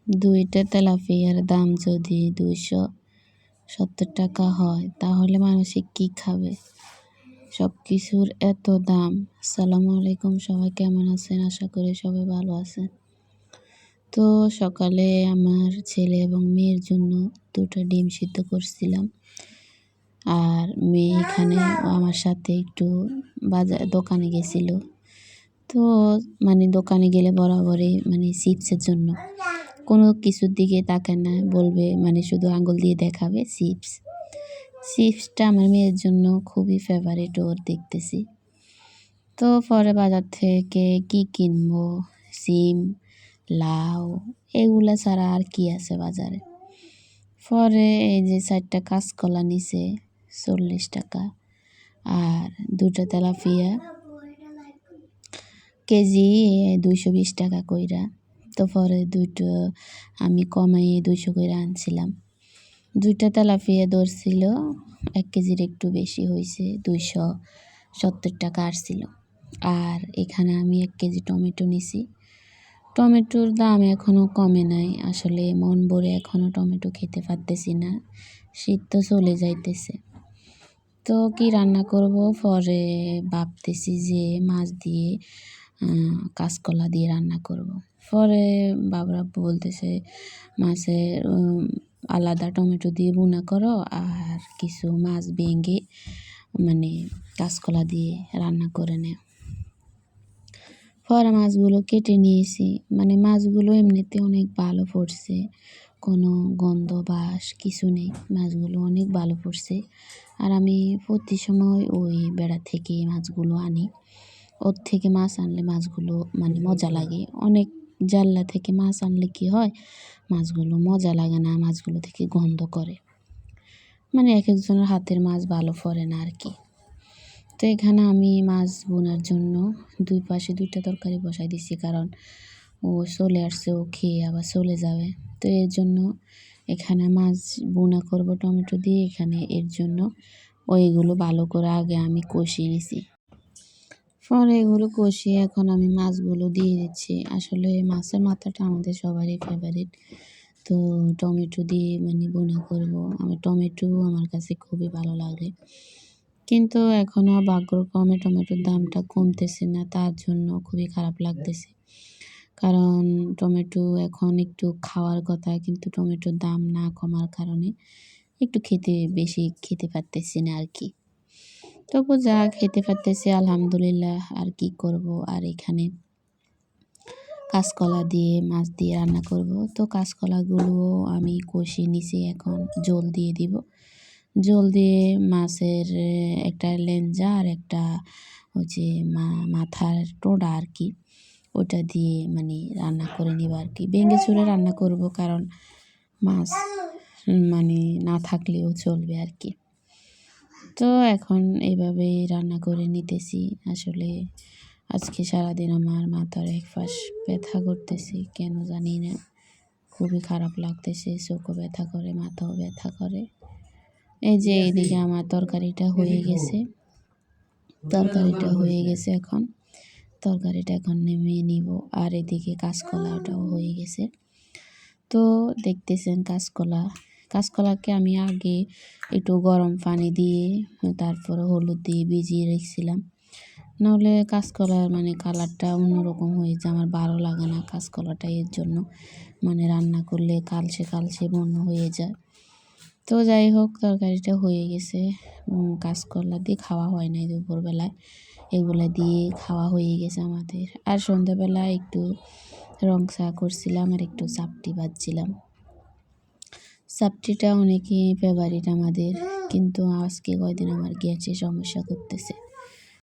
দুইটা তেলাপিয়ার দাম যদি 270 টাকা হয় তাহলে মানুষে কি খাবে? সব কিছুর এত দাম। আসসালামু আলাইকুম, সবাই কেমন আছেন? আশা করি সবাই ভালো আছেন। তো সকালে আমার ছেলে এবং মেয়ের জন্য 2টা ডিম সিদ্ধ করছিলাম। আর মেয়ে এখানে আমার সাথে একটু দোকানে গেছিল। তো দোকানে গেলে বরাবরই চিপসের জন্য কোনো কিছুর দিকে তাকায় না, বলবে শুধু আঙ্গুল দিয়ে দেখাবে চিপসটা আমার মেয়ের জন্য খুবই ফেভারিট ওর, দেখতেছি। তো পরে বাজার থেকে কি কিনবো, সিম, লাউ এগুলা ছাড়া আর কি আছে বাজারে। পরে এই যে 4টা কাঁচকলা নিছে 40 টাকা, আর 2টা তেলাপিয়া কেজি 220 টাকা কইরা। তো পরে 2টো আমি কমাইয়ে 200 কইরা আনছিলাম। 2টা তেলাপিয়া ধরছিল 1 কেজির একটু বেশি হয়েছে, 270 টাকা আসছিল। আর এখানে আমি 1 কেজি টমেটো নিছি। টমেটোর দাম এখনও কমে নাই, আসলে মন ভরে এখনও টমেটো খেতে পারতেছি না, শীত তো চলে যাইতেছে। তো কি রান্না করব, পরে ভাবতেছি যে মাছ দিয়ে কাঁচকলা দিয়ে রান্না করব। পরে বাবরা বলতেছে মাছের আলাদা টমেটো দিয়ে ভুনা করো, আর কিছু মাছ ভেঙে কাঁচকলা দিয়ে রান্না করে নেয়। পরে মাছগুলো কেটে নিয়েছি, মাছগুলো এমনিতে অনেক ভালো পড়ছে, কোনো গন্ধ বাস কিছু নেই, মাছগুলো অনেক ভালো পড়ছে। আর আমি প্রতি সময় ওই বেড়া থেকে মাছগুলো আনি, ওর থেকে মাছ আনলে মাছগুলো মজা লাগে। অনেক জাল্লা থেকে মাছ আনলে কি হয়, মাছগুলো মজা লাগে না, মাছগুলো থেকে গন্ধ করে, এক একজনের হাতের মাছ ভালো পড়ে না আর কি। তো এখানে আমি মাছ বোনার জন্য 2 পাশে 2টা তরকারি বসাই দিছি, কারণ ও চলে আসছে, ও খেয়ে আবার চলে যাবে। তো এর জন্য এখানে মাছ বোনা করব টমেটো দিয়ে, এখানে এর জন্য ওইগুলো ভালো করে আগে আমি কষিয়ে নিছি। পরে এগুলো কষিয়ে এখন আমি মাছগুলো দিয়ে দিচ্ছি। আসলে মাছের মাথাটা আমাদের সবারই ফেভারিট। তো টমেটো দিয়ে বোনা করব। টমেটো আমার কাছে খুবই ভালো লাগে, কিন্তু এখনও ভাগ্যক্রমে টমেটোর দামটা কমতেছে না, তার জন্য খুবই খারাপ লাগতেছে। কারণ টমেটো এখন একটু খাওয়ার কথা, কিন্তু টমেটোর দাম না কমার কারণে একটু বেশি খেতে পারতেছি না আর কি। তবু যা খেতে পারতেছি আলহামদুলিল্লাহ, আর কি করব। আর এখানে কাঁচকলা দিয়ে মাছ দিয়ে রান্না করব। তো কাঁচকলাগুলো আমি কষিয়ে নিছি, এখন জল দিয়ে দিব। জল দিয়ে মাছের একটা লেঞ্জা আর একটা হচ্ছে মাথার টোড়া আর কি, ওটা দিয়ে রান্না করে নিব আর কি। ভেঙে চুরে রান্না করব, কারণ মাছ না থাকলেও চলবে আর কি। তো এখন এইভাবেই রান্না করে নিতেছি। আসলে আজকে সারাদিন আমার মাথার এক পাশ ব্যথা করতেছে, কেন জানি না, খুবই খারাপ লাগতেছে, চোখও ব্যথা করে, মাথাও ব্যথা করে। এই যে এইদিকে আমার তরকারিটা হয়ে গেছে, এখন তরকারিটা নামিয়ে নিব। আর এদিকে কাঁচকলাটাও হয়ে গেছে। তো দেখতেছেন কাঁচকলাকে আমি আগে একটু গরম পানি দিয়ে তারপরে হলুদ দিয়ে ভিজিয়ে রেখেছিলাম, নাহলে কাঁচকলার কালারটা অন্যরকম হয়ে যায়, আমার ভালো লাগে না কাঁচকলাটা। এর জন্য রান্না করলে কালচে বন্য হয়ে যায়। তো যাই হোক, তরকারিটা হয়ে গেছে। কাঁচকলা দিয়ে খাওয়া হয় নাই দুপুরবেলায়, এগুলা দিয়ে খাওয়া হয়ে গেছে আমাদের। আর সন্ধ্যাবেলা একটু রং চা করছিলাম, আর একটু চাপটি বাজছিলাম। চাপটিটা অনেকই ফেভারিট আমাদের, কিন্তু আজকে কয়দিন আমার গ্যাসের সমস্যা করতেছে।